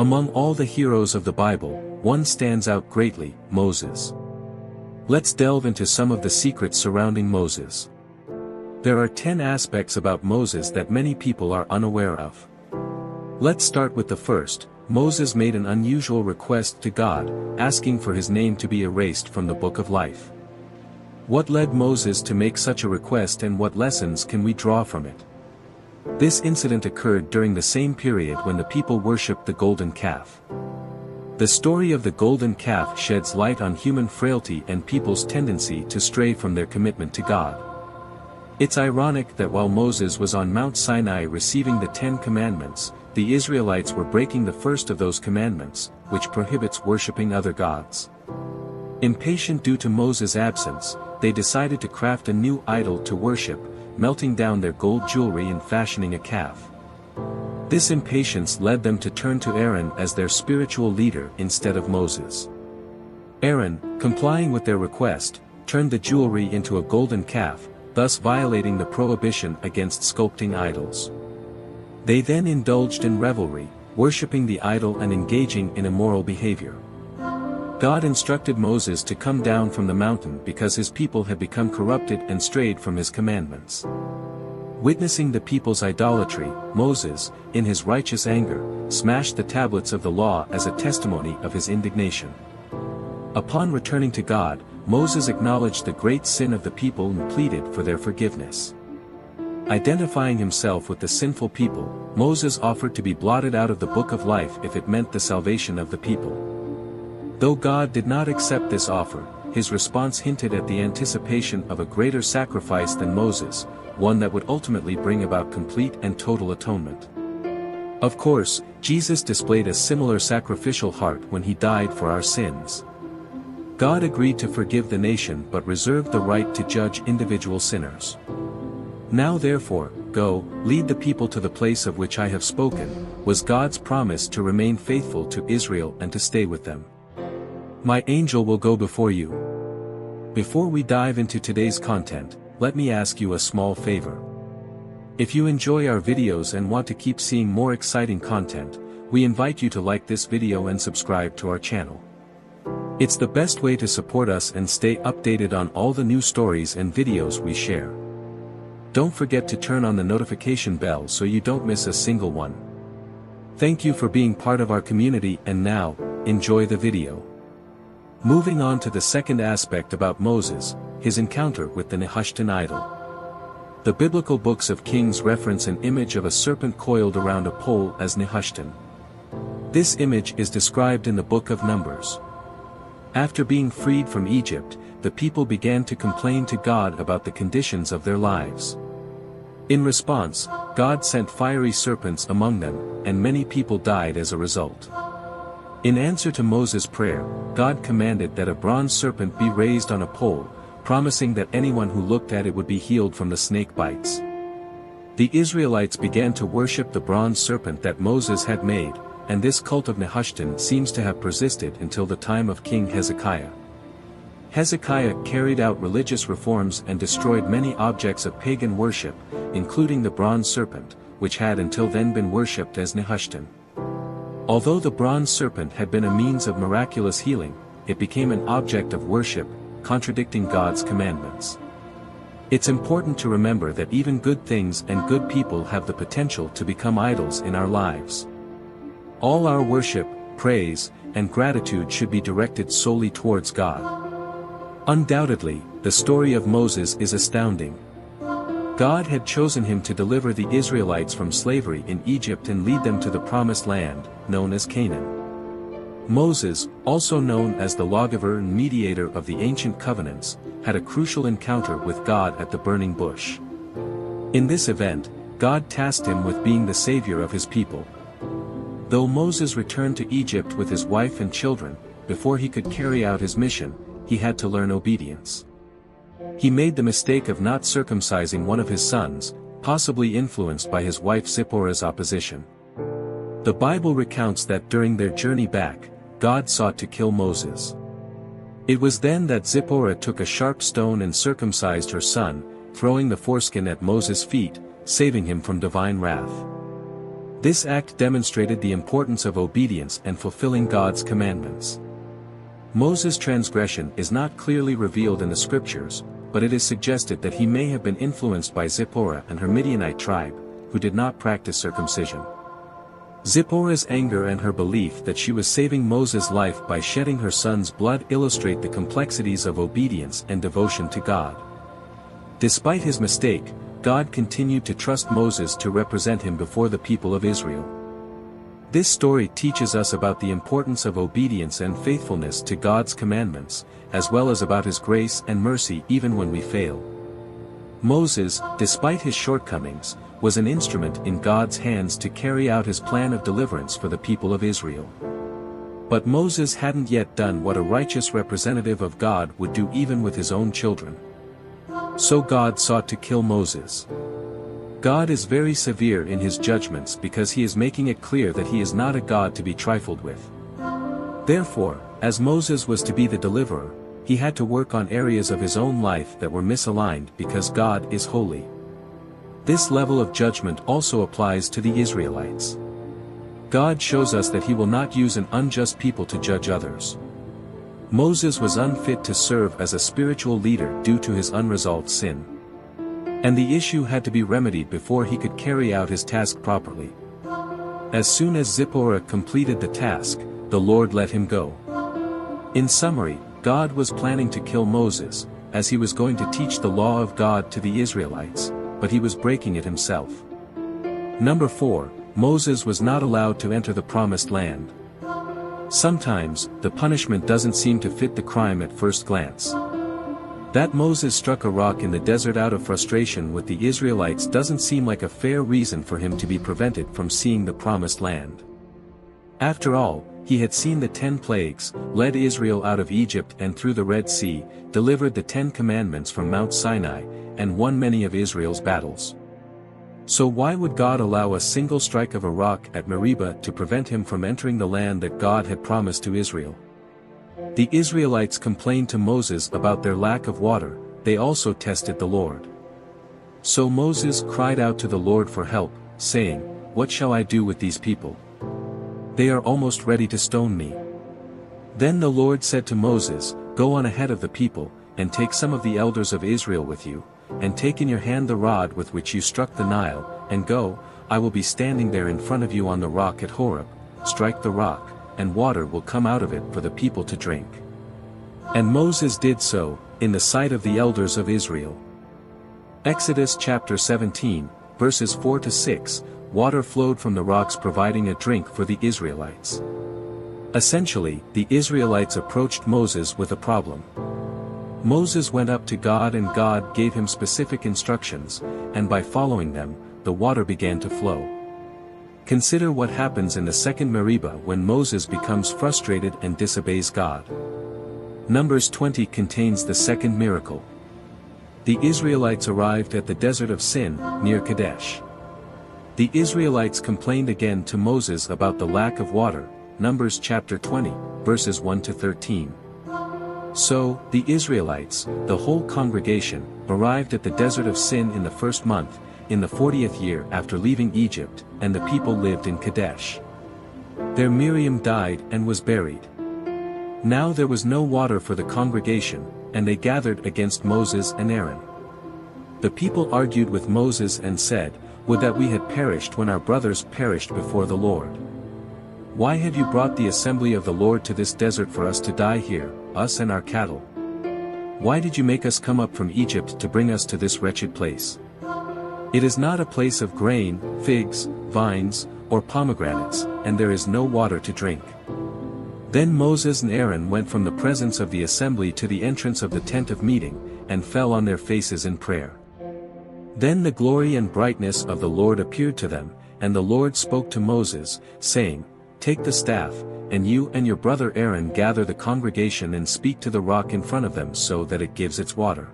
Among all the heroes of the Bible, one stands out greatly: Moses. Let's delve into some of the secrets surrounding Moses. There are 10 aspects about Moses that many people are unaware of. Let's start with the first. Moses made an unusual request to God, asking for his name to be erased from the book of life. What led Moses to make such a request, and what lessons can we draw from it? This incident occurred during the same period when the people worshipped the golden calf. The story of the golden calf sheds light on human frailty and people's tendency to stray from their commitment to God. It's ironic that while Moses was on Mount Sinai receiving the 10 commandments, the Israelites were breaking the first of those commandments, which prohibits worshipping other gods. Impatient due to Moses' absence, they decided to craft a new idol to worship, melting down their gold jewelry and fashioning a calf. This impatience led them to turn to Aaron as their spiritual leader instead of Moses. Aaron, complying with their request, turned the jewelry into a golden calf, thus violating the prohibition against sculpting idols. They then indulged in revelry, worshipping the idol and engaging in immoral behavior. God instructed Moses to come down from the mountain because his people had become corrupted and strayed from his commandments. Witnessing the people's idolatry, Moses, in his righteous anger, smashed the tablets of the law as a testimony of his indignation. Upon returning to God, Moses acknowledged the great sin of the people and pleaded for their forgiveness. Identifying himself with the sinful people, Moses offered to be blotted out of the book of life if it meant the salvation of the people. Though God did not accept this offer, his response hinted at the anticipation of a greater sacrifice than Moses, one that would ultimately bring about complete and total atonement. Of course, Jesus displayed a similar sacrificial heart when he died for our sins. God agreed to forgive the nation but reserved the right to judge individual sinners. Now therefore, go, lead the people to the place of which I have spoken, was God's promise to remain faithful to Israel and to stay with them. My angel will go before you. Before we dive into today's content, let me ask you a small favor. If you enjoy our videos and want to keep seeing more exciting content, we invite you to like this video and subscribe to our channel. It's the best way to support us and stay updated on all the new stories and videos we share. Don't forget to turn on the notification bell so you don't miss a single one. Thank you for being part of our community, and now, enjoy the video. Moving on to the second aspect about Moses, his encounter with the Nehushtan idol. The biblical books of Kings reference an image of a serpent coiled around a pole as Nehushtan. This image is described in the book of Numbers. After being freed from Egypt, the people began to complain to God about the conditions of their lives. In response, God sent fiery serpents among them, and many people died as a result. In answer to Moses' prayer, God commanded that a bronze serpent be raised on a pole, promising that anyone who looked at it would be healed from the snake bites. The Israelites began to worship the bronze serpent that Moses had made, and this cult of Nehushtan seems to have persisted until the time of King Hezekiah. Hezekiah carried out religious reforms and destroyed many objects of pagan worship, including the bronze serpent, which had until then been worshipped as Nehushtan. Although the bronze serpent had been a means of miraculous healing, it became an object of worship, contradicting God's commandments. It's important to remember that even good things and good people have the potential to become idols in our lives. All our worship, praise, and gratitude should be directed solely towards God. Undoubtedly, the story of Moses is astounding. God had chosen him to deliver the Israelites from slavery in Egypt and lead them to the promised land, known as Canaan. Moses, also known as the lawgiver and mediator of the ancient covenants, had a crucial encounter with God at the burning bush. In this event, God tasked him with being the savior of his people. Though Moses returned to Egypt with his wife and children, before he could carry out his mission, he had to learn obedience. He made the mistake of not circumcising one of his sons, possibly influenced by his wife Zipporah's opposition. The Bible recounts that during their journey back, God sought to kill Moses. It was then that Zipporah took a sharp stone and circumcised her son, throwing the foreskin at Moses' feet, saving him from divine wrath. This act demonstrated the importance of obedience and fulfilling God's commandments. Moses' transgression is not clearly revealed in the scriptures, but it is suggested that he may have been influenced by Zipporah and her Midianite tribe, who did not practice circumcision. Zipporah's anger and her belief that she was saving Moses' life by shedding her son's blood illustrate the complexities of obedience and devotion to God. Despite his mistake, God continued to trust Moses to represent him before the people of Israel. This story teaches us about the importance of obedience and faithfulness to God's commandments, as well as about his grace and mercy even when we fail. Moses, despite his shortcomings, was an instrument in God's hands to carry out his plan of deliverance for the people of Israel. But Moses hadn't yet done what a righteous representative of God would do even with his own children. So God sought to kill Moses. God is very severe in his judgments because he is making it clear that he is not a God to be trifled with. Therefore, as Moses was to be the deliverer, he had to work on areas of his own life that were misaligned because God is holy. This level of judgment also applies to the Israelites. God shows us that he will not use an unjust people to judge others. Moses was unfit to serve as a spiritual leader due to his unresolved sin. And the issue had to be remedied before he could carry out his task properly. As soon as Zipporah completed the task, the Lord let him go. In summary, God was planning to kill Moses, as he was going to teach the law of God to the Israelites, but he was breaking it himself. Number 4, Moses was not allowed to enter the promised land. Sometimes, the punishment doesn't seem to fit the crime at first glance. That Moses struck a rock in the desert out of frustration with the Israelites doesn't seem like a fair reason for him to be prevented from seeing the promised land. After all, he had seen the 10 plagues, led Israel out of Egypt and through the Red Sea, delivered the 10 commandments from Mount Sinai, and won many of Israel's battles. So why would God allow a single strike of a rock at Meribah to prevent him from entering the land that God had promised to Israel? The Israelites complained to Moses about their lack of water, they also tested the Lord. So Moses cried out to the Lord for help, saying, "What shall I do with these people? They are almost ready to stone me." Then the Lord said to Moses, "Go on ahead of the people, and take some of the elders of Israel with you, and take in your hand the rod with which you struck the Nile, and go, I will be standing there in front of you on the rock at Horeb, strike the rock, and water will come out of it for the people to drink." And Moses did so, in the sight of the elders of Israel. Exodus chapter 17, verses 4 to 6, water flowed from the rocks providing a drink for the Israelites. Essentially, the Israelites approached Moses with a problem. Moses went up to God and God gave him specific instructions, and by following them, the water began to flow. Consider what happens in the second Meribah when Moses becomes frustrated and disobeys God. Numbers 20 contains the second miracle. The Israelites arrived at the desert of Sin, near Kadesh. The Israelites complained again to Moses about the lack of water, Numbers chapter 20, verses 1 to 13. So, the Israelites, the whole congregation, arrived at the desert of Sin in the first month, in the 40th year after leaving Egypt, and the people lived in Kadesh. There Miriam died and was buried. Now there was no water for the congregation, and they gathered against Moses and Aaron. The people argued with Moses and said, "Would that we had perished when our brothers perished before the Lord. Why have you brought the assembly of the Lord to this desert for us to die here, us and our cattle? Why did you make us come up from Egypt to bring us to this wretched place? It is not a place of grain, figs, vines, or pomegranates, and there is no water to drink." Then Moses and Aaron went from the presence of the assembly to the entrance of the tent of meeting, and fell on their faces in prayer. Then the glory and brightness of the Lord appeared to them, and the Lord spoke to Moses, saying, "Take the staff, and you and your brother Aaron gather the congregation and speak to the rock in front of them so that it gives its water.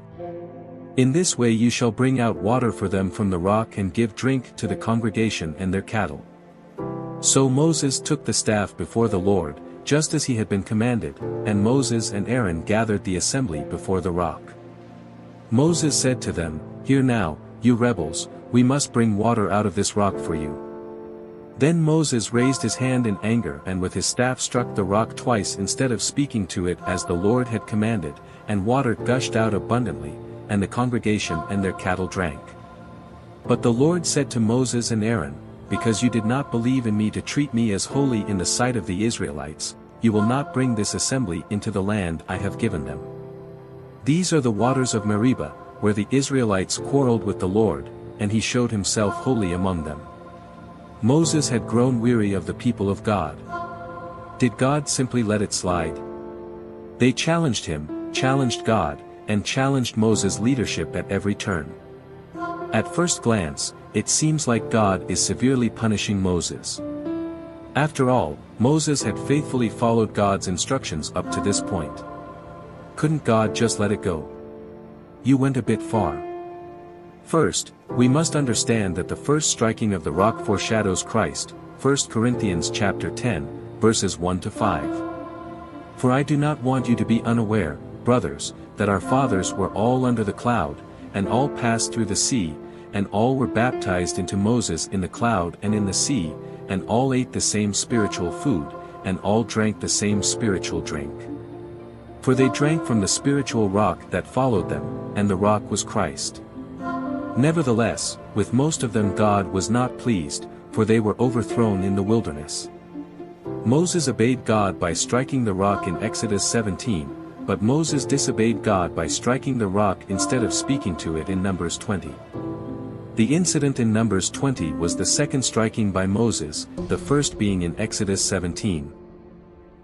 In this way you shall bring out water for them from the rock and give drink to the congregation and their cattle." So Moses took the staff before the Lord, just as he had been commanded, and Moses and Aaron gathered the assembly before the rock. Moses said to them, "Hear now, you rebels, we must bring water out of this rock for you." Then Moses raised his hand in anger and with his staff struck the rock twice instead of speaking to it as the Lord had commanded, and water gushed out abundantly, and the congregation and their cattle drank. But the Lord said to Moses and Aaron, "Because you did not believe in me to treat me as holy in the sight of the Israelites, you will not bring this assembly into the land I have given them. These are the waters of Meribah, where the Israelites quarreled with the Lord, and he showed himself holy among them." Moses had grown weary of the people of God. Did God simply let it slide? They challenged him, challenged God, and challenged Moses' leadership at every turn. At first glance, it seems like God is severely punishing Moses. After all, Moses had faithfully followed God's instructions up to this point. Couldn't God just let it go? You went a bit far. First, we must understand that the first striking of the rock foreshadows Christ, 1 Corinthians chapter 10, verses 1 to 5. "For I do not want you to be unaware, brothers, that our fathers were all under the cloud, and all passed through the sea, and all were baptized into Moses in the cloud and in the sea, and all ate the same spiritual food, and all drank the same spiritual drink. For they drank from the spiritual rock that followed them, and the rock was Christ. Nevertheless, with most of them God was not pleased, for they were overthrown in the wilderness." Moses obeyed God by striking the rock in Exodus 17, but Moses disobeyed God by striking the rock instead of speaking to it in Numbers 20. The incident in Numbers 20 was the second striking by Moses, the first being in Exodus 17.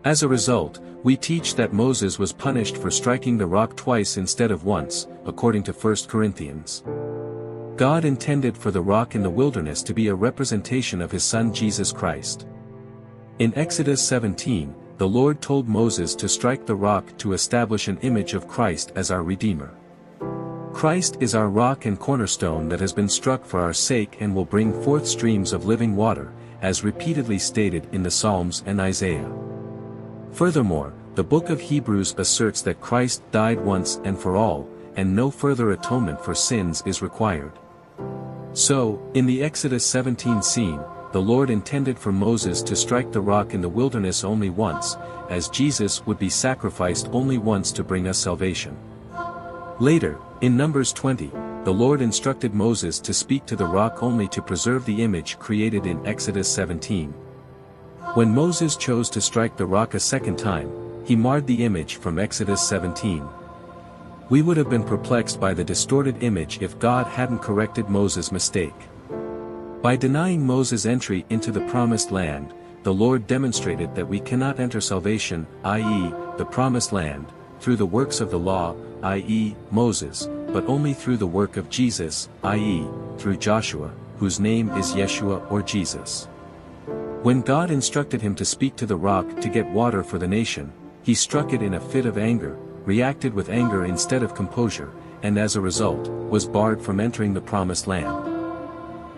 As a result, we teach that Moses was punished for striking the rock twice instead of once, according to 1 Corinthians. God intended for the rock in the wilderness to be a representation of his Son Jesus Christ. In Exodus 17, the Lord told Moses to strike the rock to establish an image of Christ as our Redeemer. Christ is our rock and cornerstone that has been struck for our sake and will bring forth streams of living water, as repeatedly stated in the Psalms and Isaiah. Furthermore, the book of Hebrews asserts that Christ died once and for all, and no further atonement for sins is required. So, in the Exodus 17 scene, the Lord intended for Moses to strike the rock in the wilderness only once, as Jesus would be sacrificed only once to bring us salvation. Later, in Numbers 20, the Lord instructed Moses to speak to the rock only to preserve the image created in Exodus 17. When Moses chose to strike the rock a second time, he marred the image from Exodus 17. We would have been perplexed by the distorted image if God hadn't corrected Moses' mistake. By denying Moses' entry into the promised land, the Lord demonstrated that we cannot enter salvation, i.e., the promised land, through the works of the law, i.e., Moses, but only through the work of Jesus, i.e., through Joshua, whose name is Yeshua or Jesus. When God instructed him to speak to the rock to get water for the nation, he struck it in a fit of anger, reacted with anger instead of composure, and as a result, was barred from entering the promised land.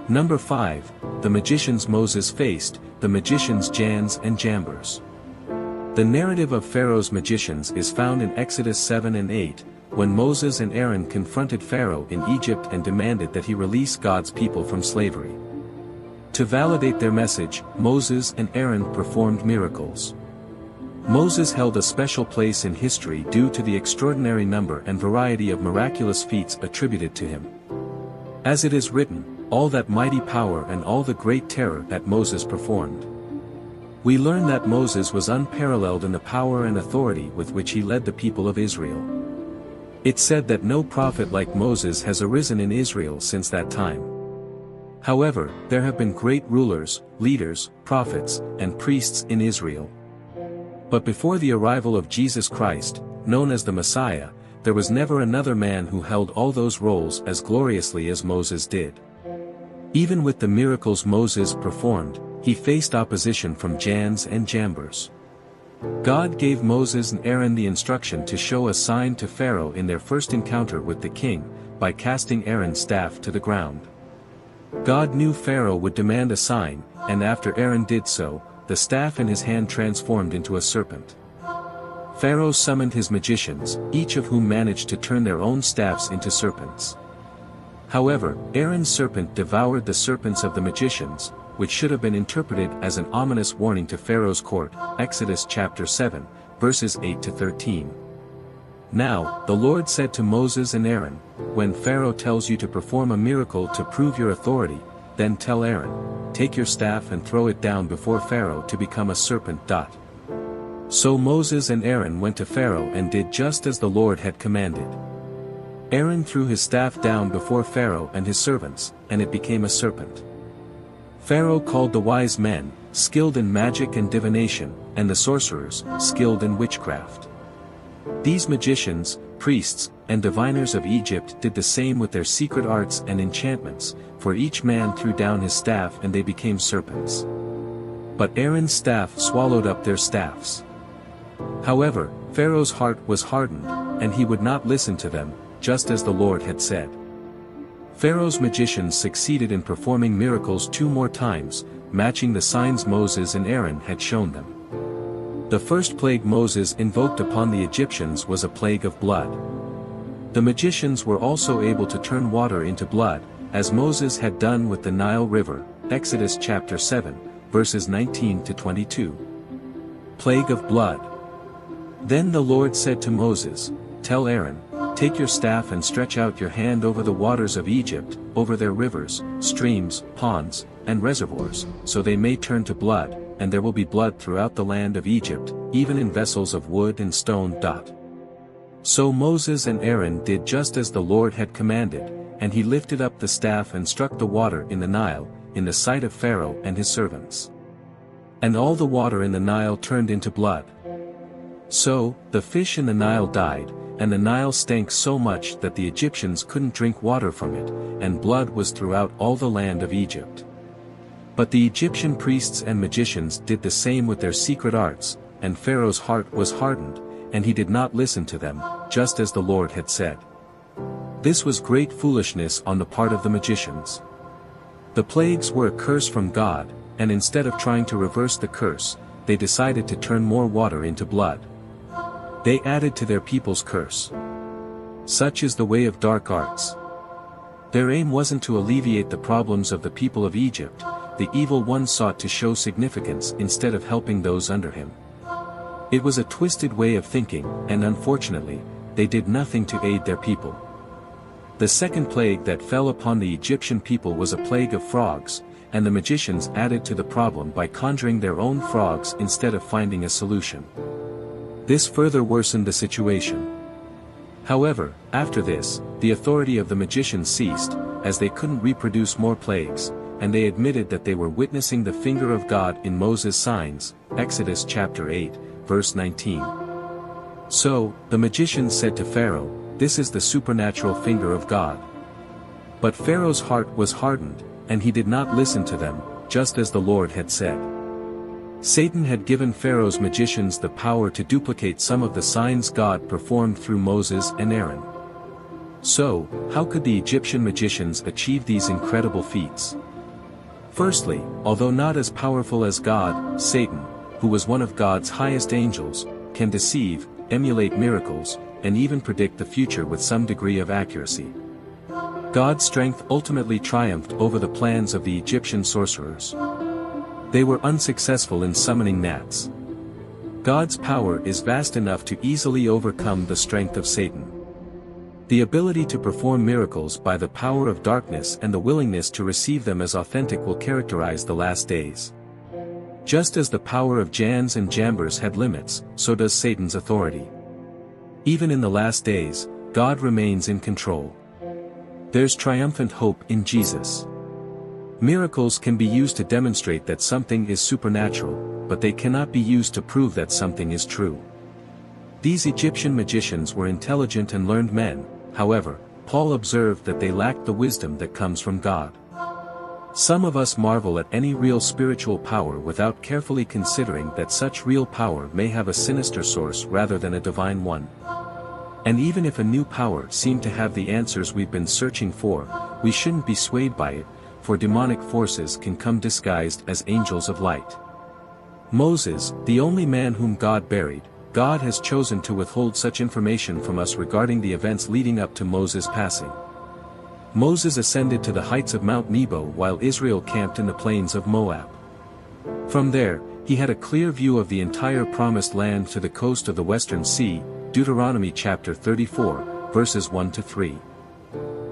Number 5, the magicians Moses faced, the magicians Jannes and Jambres. The narrative of Pharaoh's magicians is found in Exodus 7 and 8, when Moses and Aaron confronted Pharaoh in Egypt and demanded that he release God's people from slavery. To validate their message, Moses and Aaron performed miracles. Moses held a special place in history due to the extraordinary number and variety of miraculous feats attributed to him. As it is written, all that mighty power and all the great terror that Moses performed. We learn that Moses was unparalleled in the power and authority with which he led the people of Israel. It's said that no prophet like Moses has arisen in Israel since that time. However, there have been great rulers, leaders, prophets, and priests in Israel. But before the arrival of Jesus Christ, known as the Messiah, there was never another man who held all those roles as gloriously as Moses did. Even with the miracles Moses performed, he faced opposition from Jannes and Jambres. God gave Moses and Aaron the instruction to show a sign to Pharaoh in their first encounter with the king, by casting Aaron's staff to the ground. God knew Pharaoh would demand a sign, and after Aaron did so, the staff in his hand transformed into a serpent. Pharaoh summoned his magicians, each of whom managed to turn their own staffs into serpents. However, Aaron's serpent devoured the serpents of the magicians, which should have been interpreted as an ominous warning to Pharaoh's court, Exodus chapter 7, verses 8 to 13. Now, the Lord said to Moses and Aaron, "When Pharaoh tells you to perform a miracle to prove your authority, then tell Aaron, 'Take your staff and throw it down before Pharaoh to become a serpent.'" So Moses and Aaron went to Pharaoh and did just as the Lord had commanded. Aaron threw his staff down before Pharaoh and his servants, and it became a serpent. Pharaoh called the wise men, skilled in magic and divination, and the sorcerers, skilled in witchcraft. These magicians, priests, and diviners of Egypt did the same with their secret arts and enchantments, for each man threw down his staff and they became serpents. But Aaron's staff swallowed up their staffs. However, Pharaoh's heart was hardened, and he would not listen to them, just as the Lord had said. Pharaoh's magicians succeeded in performing miracles 2 more times, matching the signs Moses and Aaron had shown them. The first plague Moses invoked upon the Egyptians was a plague of blood. The magicians were also able to turn water into blood, as Moses had done with the Nile River, Exodus chapter 7, verses 19 to 22. Plague of blood. Then the Lord said to Moses, "Tell Aaron, 'Take your staff and stretch out your hand over the waters of Egypt, over their rivers, streams, ponds, and reservoirs, so they may turn to blood, and there will be blood throughout the land of Egypt, even in vessels of wood and stone.'" So Moses and Aaron did just as the Lord had commanded, and he lifted up the staff and struck the water in the Nile, in the sight of Pharaoh and his servants. And all the water in the Nile turned into blood. So, the fish in the Nile died, and the Nile stank so much that the Egyptians couldn't drink water from it, and blood was throughout all the land of Egypt. But the Egyptian priests and magicians did the same with their secret arts, and Pharaoh's heart was hardened, and he did not listen to them, just as the Lord had said. This was great foolishness on the part of the magicians. The plagues were a curse from God, and instead of trying to reverse the curse, they decided to turn more water into blood. They added to their people's curse. Such is the way of dark arts. Their aim wasn't to alleviate the problems of the people of Egypt. The evil one sought to show significance instead of helping those under him. It was a twisted way of thinking, and unfortunately, they did nothing to aid their people. The second plague that fell upon the Egyptian people was a plague of frogs, and the magicians added to the problem by conjuring their own frogs instead of finding a solution. This further worsened the situation. However, after this, the authority of the magicians ceased, as they couldn't reproduce more plagues, and they admitted that they were witnessing the finger of God in Moses' signs, Exodus chapter 8, verse 19. So, the magicians said to Pharaoh, "This is the supernatural finger of God." But Pharaoh's heart was hardened, and he did not listen to them, just as the Lord had said. Satan had given Pharaoh's magicians the power to duplicate some of the signs God performed through Moses and Aaron. So, how could the Egyptian magicians achieve these incredible feats? Firstly, although not as powerful as God, Satan, who was one of God's highest angels, can deceive, emulate miracles, and even predict the future with some degree of accuracy. God's strength ultimately triumphed over the plans of the Egyptian sorcerers. They were unsuccessful in summoning gnats. God's power is vast enough to easily overcome the strength of Satan. The ability to perform miracles by the power of darkness and the willingness to receive them as authentic will characterize the last days. Just as the power of Jannes and Jambres had limits, so does Satan's authority. Even in the last days, God remains in control. There's triumphant hope in Jesus. Miracles can be used to demonstrate that something is supernatural, but they cannot be used to prove that something is true. These Egyptian magicians were intelligent and learned men, however, Paul observed that they lacked the wisdom that comes from God. Some of us marvel at any real spiritual power without carefully considering that such real power may have a sinister source rather than a divine one. And even if a new power seemed to have the answers we've been searching for, we shouldn't be swayed by it, for demonic forces can come disguised as angels of light. Moses, the only man whom God buried, God has chosen to withhold such information from us regarding the events leading up to Moses' passing. Moses ascended to the heights of Mount Nebo while Israel camped in the plains of Moab. From there, he had a clear view of the entire promised land to the coast of the western sea, Deuteronomy chapter 34, verses 1-3.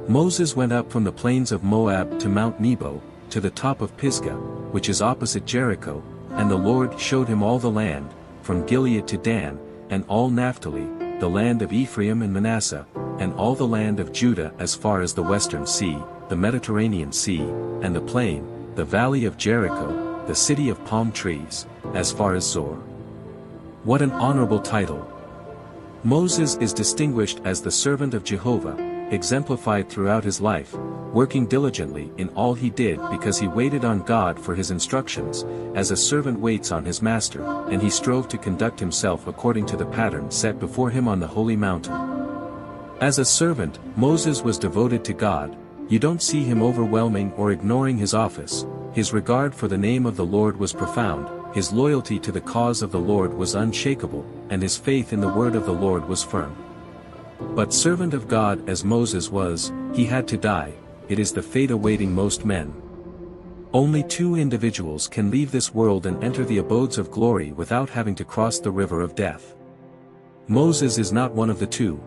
Moses went up from the plains of Moab to Mount Nebo, to the top of Pisgah, which is opposite Jericho, and the Lord showed him all the land, from Gilead to Dan, and all Naphtali, the land of Ephraim and Manasseh, and all the land of Judah as far as the western sea, the Mediterranean Sea, and the plain, the valley of Jericho, the city of palm trees, as far as Zor. What an honorable title! Moses is distinguished as the servant of Jehovah, exemplified throughout his life, working diligently in all he did because he waited on God for his instructions, as a servant waits on his master, and he strove to conduct himself according to the pattern set before him on the holy mountain. As a servant, Moses was devoted to God. You don't see him overwhelming or ignoring his office. His regard for the name of the Lord was profound, his loyalty to the cause of the Lord was unshakable, and his faith in the word of the Lord was firm. But servant of God as Moses was, he had to die. It is the fate awaiting most men. Only two individuals can leave this world and enter the abodes of glory without having to cross the river of death. Moses is not one of the two.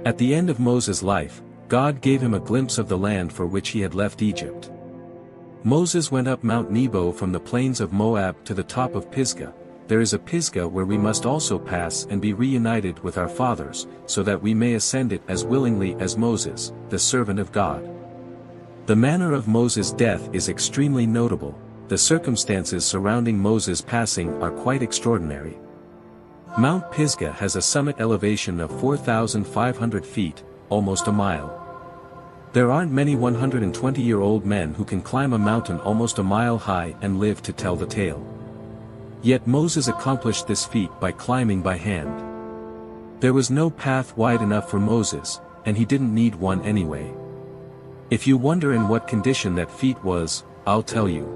At the end of Moses' life, God gave him a glimpse of the land for which he had left Egypt. Moses went up Mount Nebo from the plains of Moab to the top of Pisgah. There is a Pisgah where we must also pass and be reunited with our fathers, so that we may ascend it as willingly as Moses, the servant of God. The manner of Moses' death is extremely notable. The circumstances surrounding Moses' passing are quite extraordinary. Mount Pisgah has a summit elevation of 4,500 feet, almost a mile. There aren't many 120-year-old men who can climb a mountain almost a mile high and live to tell the tale. Yet Moses accomplished this feat by climbing by hand. There was no path wide enough for Moses, and he didn't need one anyway. If you wonder in what condition that feat was, I'll tell you.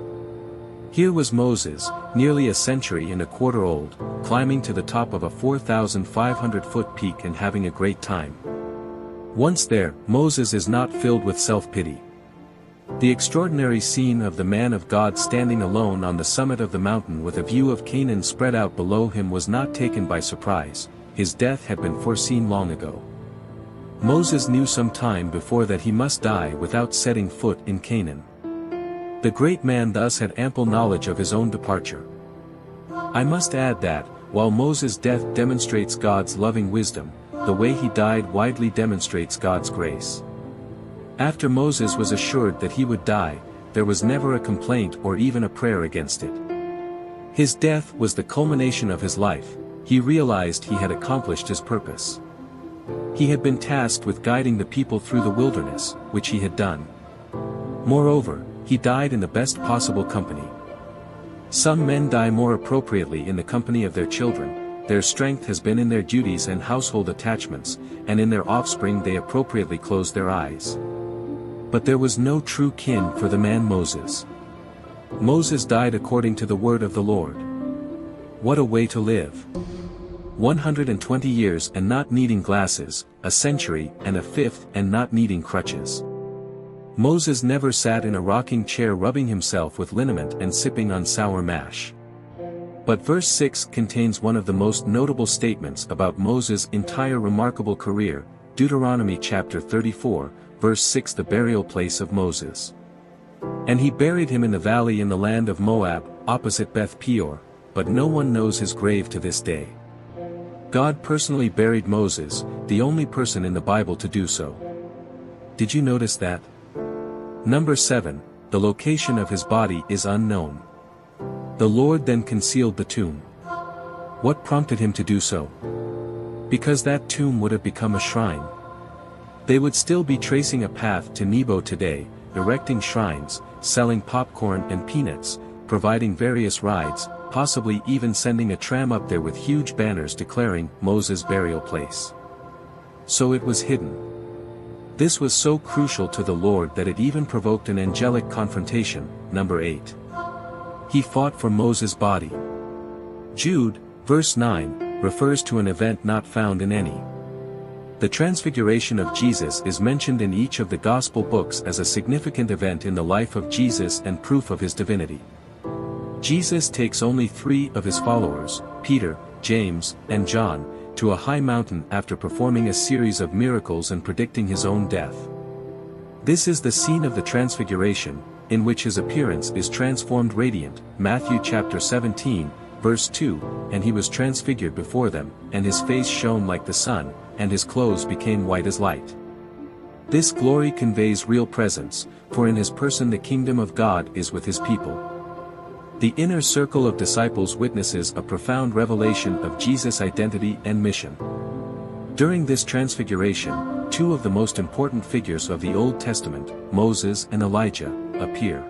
Here was Moses, nearly a century and a quarter old, climbing to the top of a 4,500-foot peak and having a great time. Once there, Moses is not filled with self-pity. The extraordinary scene of the man of God standing alone on the summit of the mountain with a view of Canaan spread out below him was not taken by surprise. His death had been foreseen long ago. Moses knew some time before that he must die without setting foot in Canaan. The great man thus had ample knowledge of his own departure. I must add that, while Moses' death demonstrates God's loving wisdom, the way he died widely demonstrates God's grace. After Moses was assured that he would die, there was never a complaint or even a prayer against it. His death was the culmination of his life. He realized he had accomplished his purpose. He had been tasked with guiding the people through the wilderness, which he had done. Moreover, he died in the best possible company. Some men die more appropriately in the company of their children. Their strength has been in their duties and household attachments, and in their offspring they appropriately close their eyes. But there was no true kin for the man Moses. Moses died according to the word of the Lord. What a way to live! 120 years and not needing glasses, a century and a fifth and not needing crutches. Moses never sat in a rocking chair rubbing himself with liniment and sipping on sour mash. But verse 6 contains one of the most notable statements about Moses' entire remarkable career, Deuteronomy chapter 34, verse 6, the burial place of Moses. And he buried him in the valley in the land of Moab, opposite Beth Peor, but no one knows his grave to this day. God personally buried Moses, the only person in the Bible to do so. Did you notice that? Number 7, the location of his body is unknown. The Lord then concealed the tomb. What prompted him to do so? Because that tomb would have become a shrine. They would still be tracing a path to Nebo today, erecting shrines, selling popcorn and peanuts, providing various rides, possibly even sending a tram up there with huge banners declaring Moses' burial place. So it was hidden. This was so crucial to the Lord that it even provoked an angelic confrontation. Number 8. He fought for Moses' body. Jude, verse 9, refers to an event not found in any. The Transfiguration of Jesus is mentioned in each of the Gospel books as a significant event in the life of Jesus and proof of his divinity. Jesus takes only 3 of his followers, Peter, James, and John, to a high mountain after performing a series of miracles and predicting his own death. This is the scene of the Transfiguration, in which his appearance is transformed radiant, Matthew chapter 17, verse 2, and he was transfigured before them, and his face shone like the sun, and his clothes became white as light. This glory conveys real presence, for in his person the kingdom of God is with his people. The inner circle of disciples witnesses a profound revelation of Jesus' identity and mission. During this transfiguration, 2 of the most important figures of the Old Testament, Moses and Elijah, appear.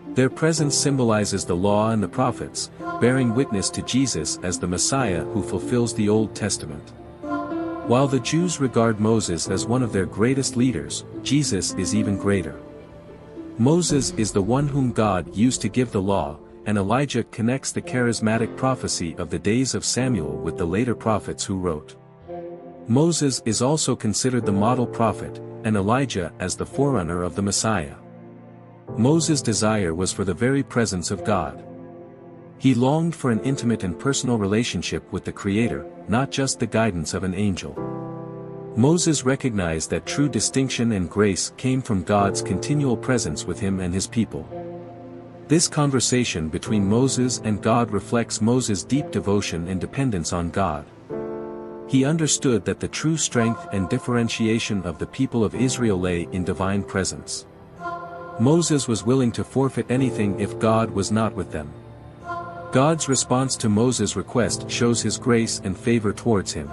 Their presence symbolizes the law and the prophets, bearing witness to Jesus as the Messiah who fulfills the Old Testament. While the Jews regard Moses as one of their greatest leaders, Jesus is even greater. Moses is the one whom God used to give the law, and Elijah connects the charismatic prophecy of the days of Samuel with the later prophets who wrote. Moses is also considered the model prophet, and Elijah as the forerunner of the Messiah. Moses' desire was for the very presence of God. He longed for an intimate and personal relationship with the Creator, not just the guidance of an angel. Moses recognized that true distinction and grace came from God's continual presence with him and his people. This conversation between Moses and God reflects Moses' deep devotion and dependence on God. He understood that the true strength and differentiation of the people of Israel lay in divine presence. Moses was willing to forfeit anything if God was not with them. God's response to Moses' request shows his grace and favor towards him.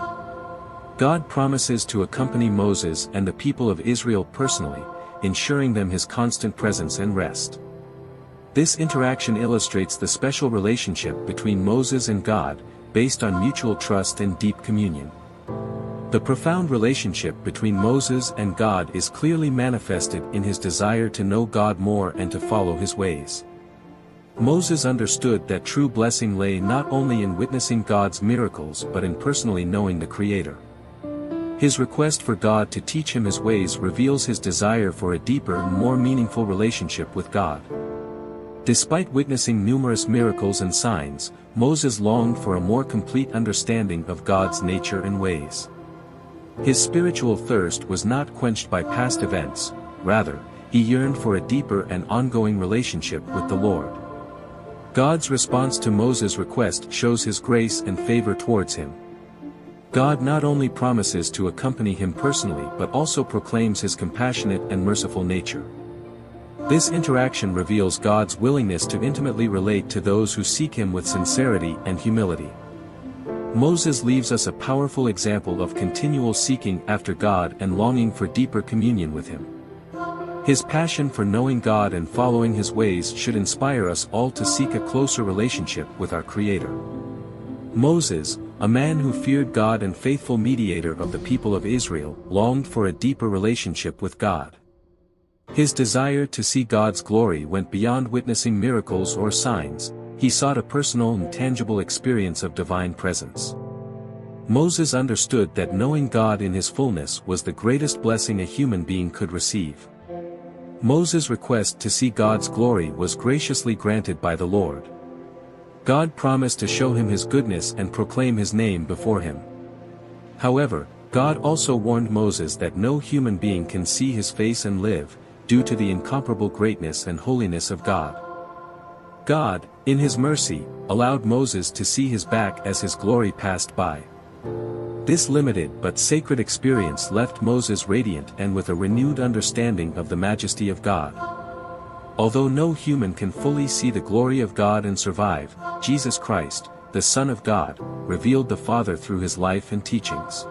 God promises to accompany Moses and the people of Israel personally, ensuring them his constant presence and rest. This interaction illustrates the special relationship between Moses and God, based on mutual trust and deep communion. The profound relationship between Moses and God is clearly manifested in his desire to know God more and to follow his ways. Moses understood that true blessing lay not only in witnessing God's miracles but in personally knowing the Creator. His request for God to teach him his ways reveals his desire for a deeper and more meaningful relationship with God. Despite witnessing numerous miracles and signs, Moses longed for a more complete understanding of God's nature and ways. His spiritual thirst was not quenched by past events, rather, he yearned for a deeper and ongoing relationship with the Lord. God's response to Moses' request shows his grace and favor towards him. God not only promises to accompany him personally but also proclaims his compassionate and merciful nature. This interaction reveals God's willingness to intimately relate to those who seek him with sincerity and humility. Moses leaves us a powerful example of continual seeking after God and longing for deeper communion with him. His passion for knowing God and following his ways should inspire us all to seek a closer relationship with our Creator. Moses, a man who feared God and faithful mediator of the people of Israel, longed for a deeper relationship with God. His desire to see God's glory went beyond witnessing miracles or signs. He sought a personal and tangible experience of divine presence. Moses understood that knowing God in his fullness was the greatest blessing a human being could receive. Moses' request to see God's glory was graciously granted by the Lord. God promised to show him his goodness and proclaim his name before him. However, God also warned Moses that no human being can see his face and live, due to the incomparable greatness and holiness of God. God, in his mercy, allowed Moses to see his back as his glory passed by. This limited but sacred experience left Moses radiant and with a renewed understanding of the majesty of God. Although no human can fully see the glory of God and survive, Jesus Christ, the Son of God, revealed the Father through his life and teachings.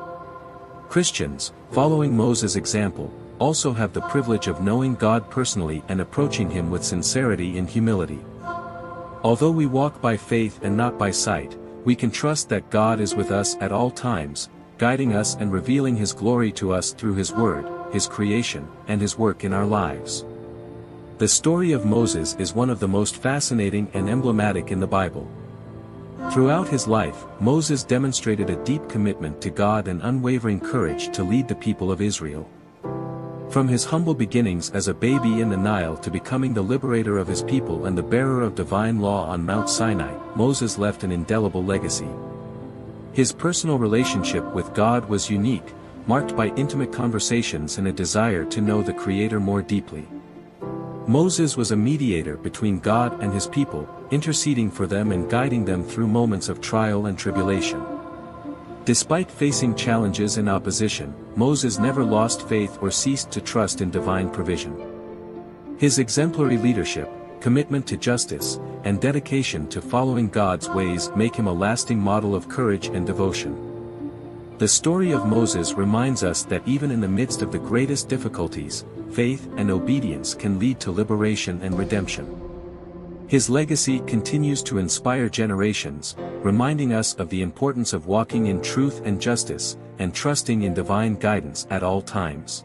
Christians, following Moses' example, also have the privilege of knowing God personally and approaching him with sincerity and humility. Although we walk by faith and not by sight, we can trust that God is with us at all times, guiding us and revealing his glory to us through his word, his creation, and his work in our lives. The story of Moses is one of the most fascinating and emblematic in the Bible. Throughout his life, Moses demonstrated a deep commitment to God and unwavering courage to lead the people of Israel. From his humble beginnings as a baby in the Nile to becoming the liberator of his people and the bearer of divine law on Mount Sinai, Moses left an indelible legacy. His personal relationship with God was unique, marked by intimate conversations and a desire to know the Creator more deeply. Moses was a mediator between God and his people, interceding for them and guiding them through moments of trial and tribulation. Despite facing challenges and opposition, Moses never lost faith or ceased to trust in divine provision. His exemplary leadership, commitment to justice, and dedication to following God's ways make him a lasting model of courage and devotion. The story of Moses reminds us that even in the midst of the greatest difficulties, faith and obedience can lead to liberation and redemption. His legacy continues to inspire generations, reminding us of the importance of walking in truth and justice, and trusting in divine guidance at all times.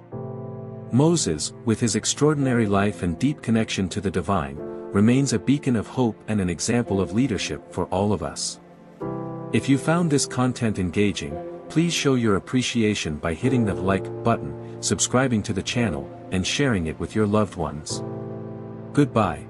Moses, with his extraordinary life and deep connection to the divine, remains a beacon of hope and an example of leadership for all of us. If you found this content engaging, please show your appreciation by hitting the like button, subscribing to the channel, and sharing it with your loved ones. Goodbye.